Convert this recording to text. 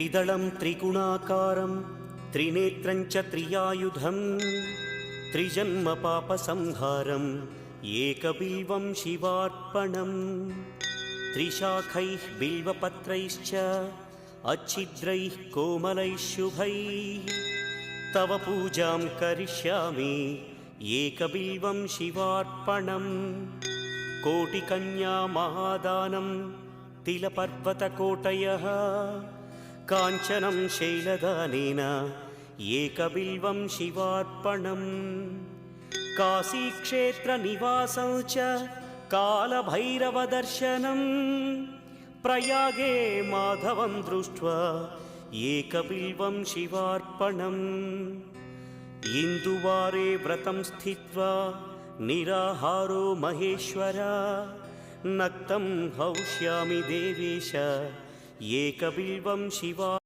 त्रिदलं त्रिगुणाकारं त्रिनेत्रं च त्रियायुधं त्रिजन्म पापसंहारं एकबिल्वं शिवार्पणम् त्रिशाखैः बिल्वपत्रैश्च अच्छिद्रैः कोमलैः शुभैः तव पूजां करिष्यामि एकबिल्वं शिवार्पणम् कोटिकन्या महादानं तिलपर्वतकोटयः काञ्चनं शैलदानेन एकबिल्वं शिवार्पणम् काशीक्षेत्रनिवासं च कालभैरवदर्शनं प्रयागे माधवं दृष्ट्वा एकबिल्वं शिवार्पणम् इन्दुवारे व्रतं स्थित्वा निराहारो महेश्वर नक्तं हौष्यामि देवेश एकबिल्वं शिवा।